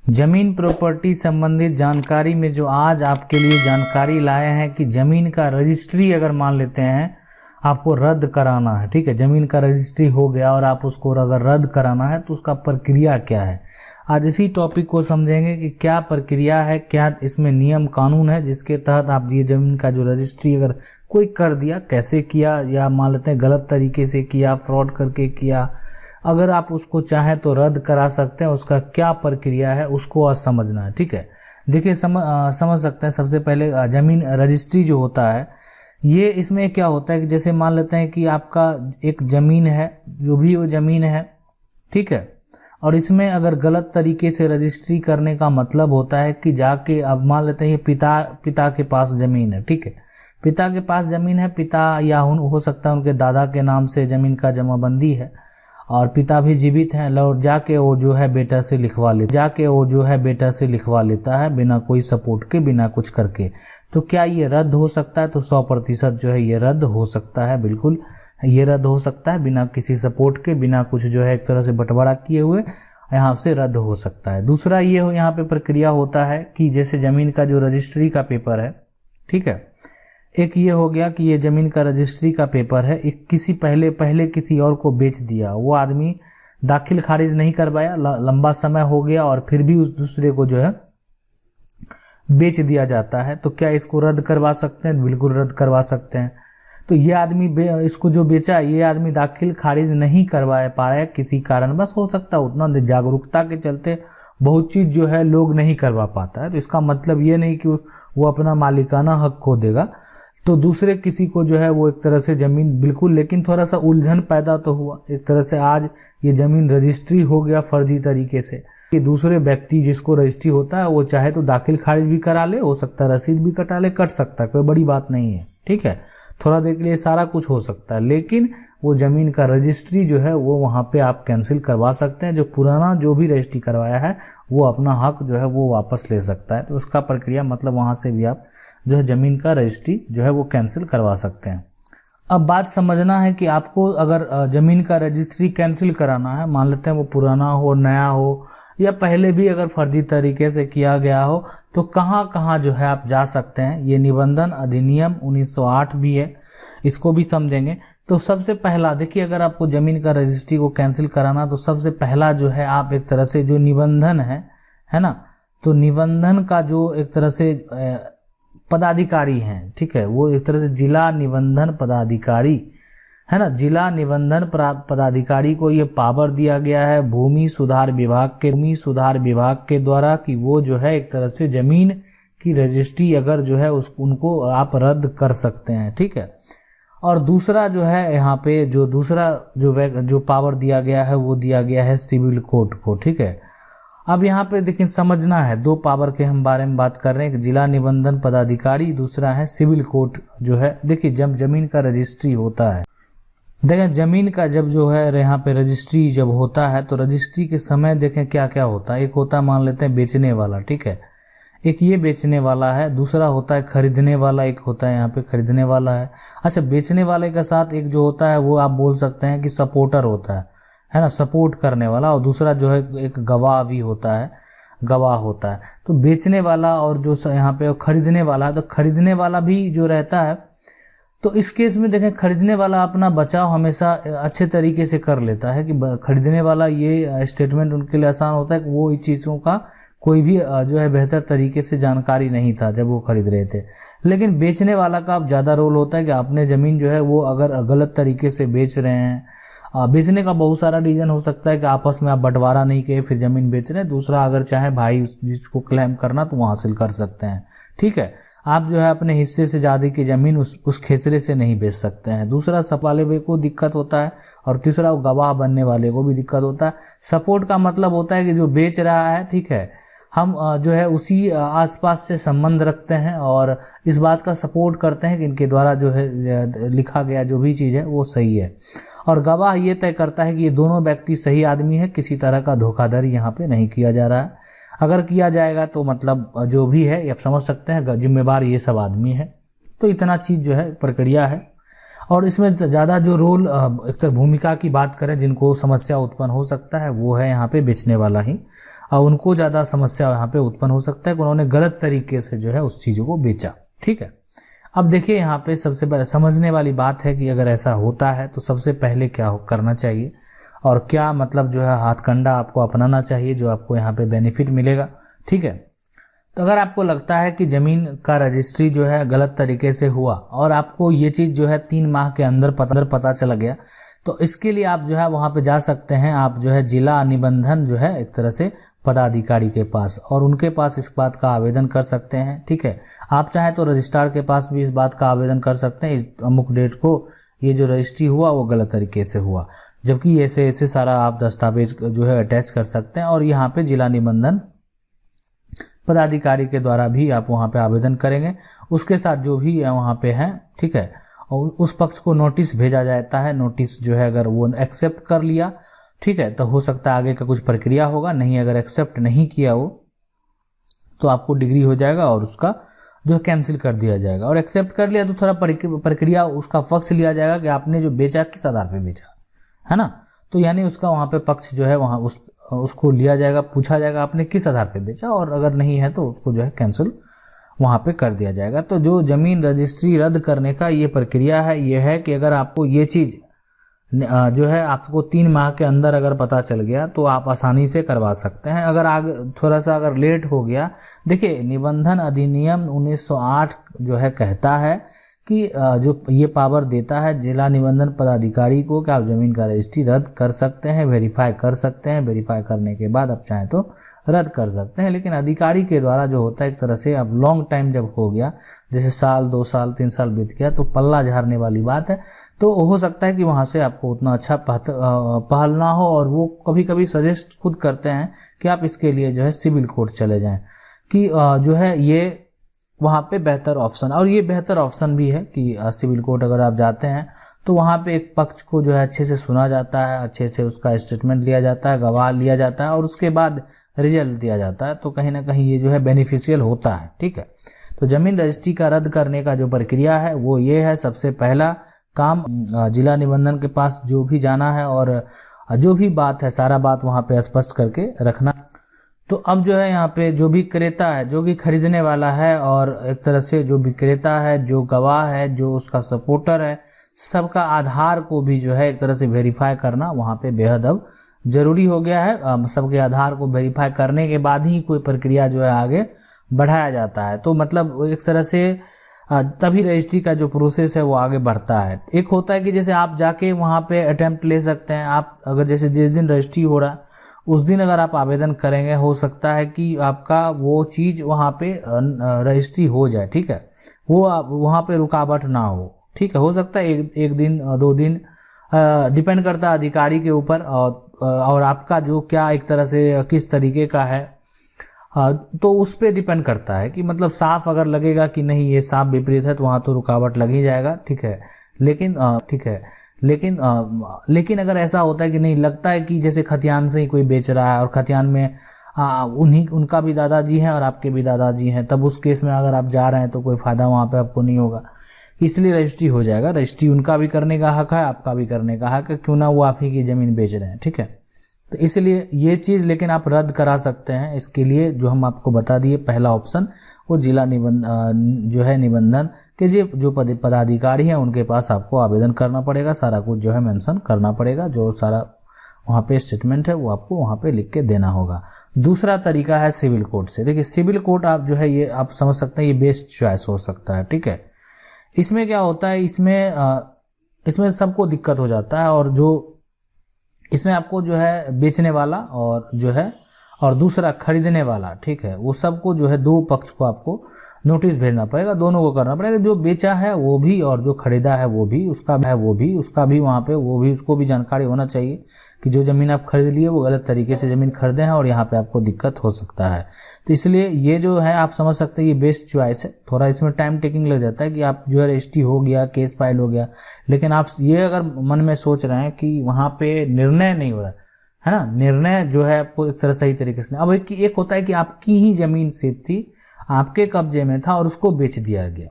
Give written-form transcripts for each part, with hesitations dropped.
जमीन प्रॉपर्टी संबंधित जानकारी में जो आज आपके लिए जानकारी लाए हैं कि जमीन का रजिस्ट्री अगर मान लेते हैं आपको रद्द कराना है, ठीक है, जमीन का रजिस्ट्री हो गया और आप उसको अगर रद्द कराना है तो उसका प्रक्रिया क्या है। आज इसी टॉपिक को समझेंगे कि क्या प्रक्रिया है, क्या इसमें नियम कानून है जिसके तहत आप ये जमीन का जो रजिस्ट्री अगर कोई कर दिया, कैसे किया, या मान लेते हैं गलत तरीके से किया, फ्रॉड करके किया, अगर आप उसको चाहें तो रद्द करा सकते हैं, उसका क्या प्रक्रिया है उसको आज समझना है। ठीक है, देखिए समझ सकते हैं। सबसे पहले जमीन रजिस्ट्री जो होता है ये इसमें क्या होता है कि जैसे मान लेते हैं कि आपका एक ज़मीन है, जो भी वो ज़मीन है, ठीक है, और इसमें अगर गलत तरीके से रजिस्ट्री करने का मतलब होता है कि जाके अब मान लेते हैं ये पिता के पास ज़मीन है, ठीक है, पिता के पास ज़मीन है, पिता या हो सकता है उनके दादा के नाम से ज़मीन का जमाबंदी है और पिता भी जीवित हैं, और जाके वो जो है बेटा से लिखवा लेता है बिना कोई सपोर्ट के, बिना कुछ करके। तो क्या ये रद्द हो सकता है? तो 100% जो है ये रद्द हो सकता है, बिल्कुल ये रद्द हो सकता है बिना किसी सपोर्ट के, बिना कुछ जो है एक तरह से बंटवारा किए हुए यहाँ से रद्द हो सकता है। दूसरा ये हो यहाँ पे प्रक्रिया होता है कि जैसे ज़मीन का जो रजिस्ट्री का पेपर है, ठीक है, एक ये हो गया कि ये ज़मीन का रजिस्ट्री का पेपर है, एक किसी पहले किसी और को बेच दिया, वो आदमी दाखिल खारिज नहीं करवाया, लंबा समय हो गया और फिर भी उस दूसरे को जो है बेच दिया जाता है। तो क्या इसको रद्द करवा सकते हैं? बिल्कुल रद्द करवा सकते हैं। तो ये आदमी इसको जो बेचा, ये आदमी दाखिल खारिज नहीं करवा पाया किसी कारणवश, हो सकता है उतना जागरूकता के चलते बहुत चीज़ जो है लोग नहीं करवा पाता है। तो इसका मतलब ये नहीं कि वो अपना मालिकाना हक खो देगा, तो दूसरे किसी को जो है वो एक तरह से ज़मीन बिल्कुल, लेकिन थोड़ा सा उलझन पैदा तो हुआ एक तरह से। आज ये ज़मीन रजिस्ट्री हो गया फर्जी तरीके से कि दूसरे व्यक्ति जिसको रजिस्ट्री होता है वो चाहे तो दाखिल खारिज भी करा ले, हो सकता है रसीद भी कटा ले, कट सकता है, कोई बड़ी बात नहीं है, ठीक है, थोड़ा देर के लिए सारा कुछ हो सकता है, लेकिन वो ज़मीन का रजिस्ट्री जो है वो वहाँ पे आप कैंसिल करवा सकते हैं। जो पुराना जो भी रजिस्ट्री करवाया है वो अपना हक जो है वो वापस ले सकता है। तो उसका प्रक्रिया मतलब वहाँ से भी आप जो है ज़मीन का रजिस्ट्री जो है वो कैंसिल करवा सकते हैं। अब बात समझना है कि आपको अगर ज़मीन का रजिस्ट्री कैंसिल कराना है, मान लेते हैं वो पुराना हो, नया हो, या पहले भी अगर फर्जी तरीके से किया गया हो, तो कहाँ कहाँ जो है आप जा सकते हैं। ये निबंधन अधिनियम 1908 भी है, इसको भी समझेंगे। तो सबसे पहला देखिए, अगर आपको ज़मीन का रजिस्ट्री को कैंसिल कराना, तो सबसे पहला जो है आप एक तरह से जो निबंधन है ना, तो निबंधन का जो एक तरह से पदाधिकारी हैं, ठीक है, वो एक तरह से जिला निबंधन पदाधिकारी है ना, जिला निबंधन पदाधिकारी को ये पावर दिया गया है भूमि सुधार विभाग के द्वारा कि वो जो है एक तरह से ज़मीन की रजिस्ट्री अगर जो है उनको आप रद्द कर सकते हैं, ठीक है। और दूसरा जो है यहाँ पे जो दूसरा जो पावर दिया गया है वो दिया गया है सिविल कोर्ट को, ठीक है। अब यहाँ पे देखिए समझना है, दो पावर के हम बारे में बात कर रहे हैं, जिला निबंधन पदाधिकारी, दूसरा है सिविल कोर्ट जो है। देखिए जब जमीन का रजिस्ट्री होता है, देखें जमीन का जब जो है यहाँ पे रजिस्ट्री जब होता है तो रजिस्ट्री के समय देखें क्या क्या होता है। एक होता है मान लेते हैं बेचने वाला, ठीक है, एक ये बेचने वाला है, दूसरा होता है खरीदने वाला, एक होता है यहाँ पे खरीदने वाला है। अच्छा, बेचने वाले के साथ एक जो होता है वो आप बोल सकते हैं कि सपोर्टर होता है ना, सपोर्ट करने वाला, और दूसरा जो है एक गवाह भी होता है, गवाह होता है। तो बेचने वाला और जो यहाँ पे खरीदने वाला है, तो खरीदने वाला भी जो रहता है, तो इस केस में देखें खरीदने वाला अपना बचाव हमेशा अच्छे तरीके से कर लेता है कि खरीदने वाला ये स्टेटमेंट उनके लिए आसान होता है कि वो इस चीज़ों का कोई भी जो है बेहतर तरीके से जानकारी नहीं था जब वो खरीद रहे थे। लेकिन बेचने वाला का अब ज़्यादा रोल होता है कि आपने ज़मीन जो है वो अगर गलत तरीके से बेच रहे हैं, बेचने का बहुत सारा रीज़न हो सकता है कि आपस में आप बंटवारा नहीं किए फिर ज़मीन बेच रहे हैं। दूसरा, अगर चाहे भाई जिसको क्लेम करना तो वो हासिल कर सकते हैं, ठीक है। आप जो है अपने हिस्से से ज़्यादा की ज़मीन उस खेसरे से नहीं बेच सकते हैं। दूसरा, सप वाले को दिक्कत होता है, और तीसरा गवाह बनने वाले को भी दिक्कत होता है। सपोर्ट का मतलब होता है कि जो बेच रहा है, ठीक है, हम जो है उसी आसपास से संबंध रखते हैं और इस बात का सपोर्ट करते हैं कि इनके द्वारा जो है लिखा गया जो भी चीज़ है वो सही है। और गवाह ये तय करता है कि ये दोनों व्यक्ति सही आदमी है, किसी तरह का धोखाधड़ी यहाँ पे नहीं किया जा रहा है। अगर किया जाएगा तो मतलब जो भी है आप समझ सकते हैं जिम्मेवार ये सब आदमी है। तो इतना चीज़ जो है प्रक्रिया है। और इसमें ज़्यादा जो रोल एक तरह भूमिका की बात करें जिनको समस्या उत्पन्न हो सकता है वो है यहाँ पे बेचने वाला ही। उनको ज़्यादा समस्या यहाँ पे उत्पन्न हो सकता है कि उन्होंने गलत तरीके से जो है उस चीज़ों को बेचा। ठीक है, अब देखिए यहाँ पे सबसे पहले समझने वाली बात है कि अगर ऐसा होता है तो सबसे पहले क्या करना चाहिए और क्या मतलब जो है हाथकंडा आपको अपनाना चाहिए जो आपको यहाँ पे बेनिफिट मिलेगा। ठीक है, तो अगर आपको लगता है कि ज़मीन का रजिस्ट्री जो है गलत तरीके से हुआ और आपको ये चीज़ जो है 3 माह के अंदर पता चला गया, तो इसके लिए आप जो है वहाँ पे जा सकते हैं। आप जो है जिला निबंधन जो है एक तरह से पदाधिकारी के पास, और उनके पास इस बात का आवेदन कर सकते हैं। ठीक है, आप चाहें तो रजिस्ट्रार के पास भी इस बात का आवेदन कर सकते हैं, इस अमुक डेट को ये जो रजिस्ट्री हुआ वो गलत तरीके से हुआ, जबकि ऐसे सारा आप दस्तावेज जो है अटैच कर सकते हैं और यहाँ पे जिला निबंधन पदाधिकारी के द्वारा भी आप वहाँ पे आवेदन करेंगे। उसके साथ जो भी वहाँ पे है, ठीक है, और उस पक्ष को नोटिस भेजा जाता है। नोटिस जो है अगर वो एक्सेप्ट कर लिया, ठीक है, तो हो सकता है आगे का कुछ प्रक्रिया होगा, नहीं अगर एक्सेप्ट नहीं किया वो तो आपको डिग्री हो जाएगा और उसका जो है कैंसिल कर दिया जाएगा। और एक्सेप्ट कर लिया तो थोड़ा प्रक्रिया उसका पक्ष लिया जाएगा कि आपने जो बेचा किस आधार पे बेचा, है ना, तो यानी उसका वहाँ पे पक्ष जो है वहाँ उसको लिया जाएगा, पूछा जाएगा आपने किस आधार पे बेचा, और अगर नहीं है तो उसको जो है कैंसिल वहाँ पे कर दिया जाएगा। तो जो ज़मीन रजिस्ट्री रद्द करने का ये प्रक्रिया है, ये है कि अगर आपको ये चीज़ जो है आपको 3 माह के अंदर अगर पता चल गया तो आप आसानी से करवा सकते हैं। अगर आगे थोड़ा सा अगर लेट हो गया, देखिए निबंधन अधिनियम 1908 जो है कहता है कि जो ये पावर देता है जिला निबंधन पदाधिकारी को कि आप ज़मीन का रजिस्ट्री रद्द कर सकते हैं, वेरीफाई कर सकते हैं, वेरीफाई करने के बाद आप चाहें तो रद्द कर सकते हैं। लेकिन अधिकारी के द्वारा जो होता है एक तरह से अब लॉन्ग टाइम जब हो गया, जैसे साल 2 साल 3 साल बीत गया, तो पल्ला झाड़ने वाली बात है। तो हो सकता है कि वहाँ से आपको उतना अच्छा पहल ना हो, और वो कभी कभी सजेस्ट खुद करते हैं कि आप इसके लिए जो है सिविल कोर्ट चले जाएं, कि जो है ये वहाँ पे बेहतर ऑप्शन, और ये बेहतर ऑप्शन भी है कि सिविल कोर्ट अगर आप जाते हैं तो वहाँ पे एक पक्ष को जो है अच्छे से सुना जाता है, अच्छे से उसका स्टेटमेंट लिया जाता है, गवाह लिया जाता है और उसके बाद रिजल्ट दिया जाता है। तो कहीं ना कहीं ये जो है बेनिफिशियल होता है। ठीक है, तो ज़मीन रजिस्ट्री का रद्द करने का जो प्रक्रिया है वो ये है, सबसे पहला काम जिला निबंधन के पास जो भी जाना है और जो भी बात है सारा बात वहाँ पे स्पष्ट करके रखना। तो अब जो है यहाँ पे जो भी क्रेता है, जो भी खरीदने वाला है, और एक तरह से जो विक्रेता है, जो गवाह है, जो उसका सपोर्टर है, सबका आधार को भी जो है एक तरह से वेरीफाई करना वहाँ पे बेहद अब जरूरी हो गया है। सबके आधार को वेरीफाई करने के बाद ही कोई प्रक्रिया जो है आगे बढ़ाया जाता है। तो मतलब एक तरह से तभी रजिस्ट्री का जो प्रोसेस है वो आगे बढ़ता है। एक होता है कि जैसे आप जाके वहाँ पे अटेम्प्ट ले सकते हैं, आप अगर जैसे जिस दिन रजिस्ट्री हो रहा है उस दिन अगर आप आवेदन करेंगे, हो सकता है कि आपका वो चीज़ वहाँ पे रजिस्ट्री हो जाए। ठीक है, वो वहाँ पे रुकावट ना हो। ठीक है, हो सकता है एक दिन 2 दिन, डिपेंड करता है अधिकारी के ऊपर और आपका जो क्या एक तरह से किस तरीके का है, तो उस पर डिपेंड करता है कि मतलब साफ अगर लगेगा कि नहीं ये साफ विपरीत है तो वहाँ तो रुकावट लग ही जाएगा। ठीक है, लेकिन अगर ऐसा होता है कि नहीं लगता है कि जैसे खतियान से ही कोई बेच रहा है और खतियान में उनका भी दादाजी हैं और आपके भी दादाजी हैं, तब उस केस में अगर आप जा रहे हैं तो कोई फ़ायदा वहाँ पे आपको नहीं होगा, इसलिए रजिस्ट्री हो जाएगा। रजिस्ट्री उनका भी करने का हक है, आपका भी करने का हक है, क्यों ना वो आप ही की ज़मीन बेच रहे हैं। ठीक है, तो इसलिए ये चीज़ लेकिन आप रद्द करा सकते हैं। इसके लिए जो हम आपको बता दिए, पहला ऑप्शन वो जिला निबंधन के जो पदाधिकारी हैं उनके पास आपको आवेदन करना पड़ेगा, सारा कुछ जो है मेंशन करना पड़ेगा, जो सारा वहाँ पे स्टेटमेंट है वो आपको वहाँ पे लिख के देना होगा। दूसरा तरीका है सिविल कोर्ट से। देखिए सिविल कोर्ट आप जो है ये आप समझ सकते हैं, ये बेस्ट चॉइस हो सकता है। ठीक है, इसमें क्या होता है, इसमें सबको दिक्कत हो जाता है, और जो इसमें आपको जो है बेचने वाला और जो है और दूसरा खरीदने वाला, ठीक है, वो सबको जो है 2 पक्ष को आपको नोटिस भेजना पड़ेगा, दोनों को करना पड़ेगा। जो बेचा है वो भी और जो खरीदा है वो भी, उसका भी वहाँ पे वो भी, उसको भी जानकारी होना चाहिए कि जो ज़मीन आप खरीद लिए वो गलत तरीके से ज़मीन खरीदे हैं और यहाँ पे आपको दिक्कत हो सकता है। तो इसलिए ये जो है आप समझ सकते हैं ये बेस्ट चॉइस है। थोड़ा इसमें टाइम टेकिंग लग जाता है कि आप जो है रजिस्ट्री हो गया, केस फाइल हो गया, लेकिन आप ये अगर मन में सोच रहे हैं कि वहाँ पे निर्णय नहीं हो रहा है ना, निर्णय जो है आपको एक तरह सही तरीके से, अब एक होता है कि आपकी ही जमीन सिर्फ थी, आपके कब्जे में था और उसको बेच दिया गया।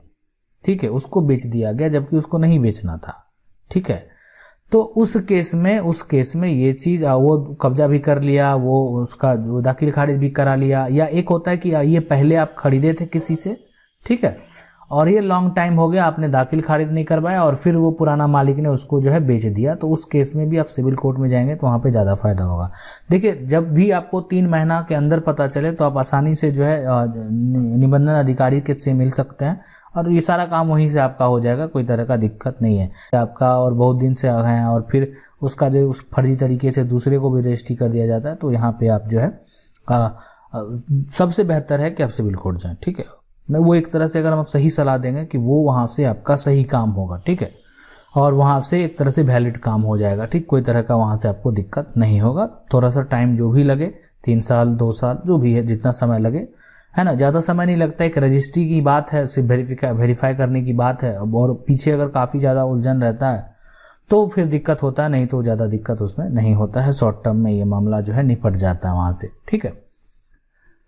ठीक है, उसको बेच दिया गया जबकि उसको नहीं बेचना था। ठीक है, तो उस केस में ये चीज़ वो कब्जा भी कर लिया, वो उसका दाखिल खारिज भी करा लिया, या एक होता है कि ये पहले आप खरीदे थे किसी से, ठीक है, और ये लॉन्ग टाइम हो गया, आपने दाखिल खारिज नहीं करवाया और फिर वो पुराना मालिक ने उसको जो है बेच दिया, तो उस केस में भी आप सिविल कोर्ट में जाएंगे तो वहाँ पे ज़्यादा फायदा होगा। देखिए, जब भी आपको 3 महीना के अंदर पता चले तो आप आसानी से जो है निबंधन अधिकारी के से मिल सकते हैं और ये सारा काम वहीं से आपका हो जाएगा, कोई तरह का दिक्कत नहीं है आपका। और बहुत दिन से हैं और फिर उसका जो उस फर्जी तरीके से दूसरे को भी रजिस्ट्री कर दिया जाता है, तो यहाँ पे आप जो है सबसे बेहतर है कि आप सिविल कोर्ट जाएं, ठीक है। वो एक तरह से अगर हम सही सलाह देंगे कि वो वहाँ से आपका सही काम होगा, ठीक है, और वहाँ से एक तरह से वैलिड काम हो जाएगा, ठीक, कोई तरह का वहाँ से आपको दिक्कत नहीं होगा। थोड़ा सा टाइम जो भी लगे, 3 साल 2 साल जो भी है, जितना समय लगे, है ना, ज़्यादा समय नहीं लगता। एक रजिस्ट्री की बात है, सिर्फ वेरीफाई करने की बात है, और पीछे अगर काफ़ी ज़्यादा उलझन रहता है तो फिर दिक्कत होता है, नहीं तो ज़्यादा दिक्कत उसमें नहीं होता है, शॉर्ट टर्म में ये मामला जो है निपट जाता है वहाँ से, ठीक है।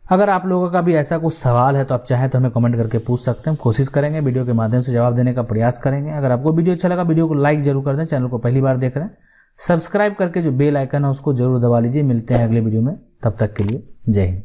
अगर आप लोगों का भी ऐसा कुछ सवाल है तो आप चाहें तो हमें कमेंट करके पूछ सकते हैं, कोशिश करेंगे वीडियो के माध्यम से जवाब देने का प्रयास करेंगे। अगर आपको वीडियो अच्छा लगा, वीडियो को लाइक जरूर कर दें, चैनल को पहली बार देख रहे हैं सब्सक्राइब करके जो बेल आइकन है उसको जरूर दबा लीजिए। मिलते हैं अगले वीडियो में, तब तक के लिए जय हिंद।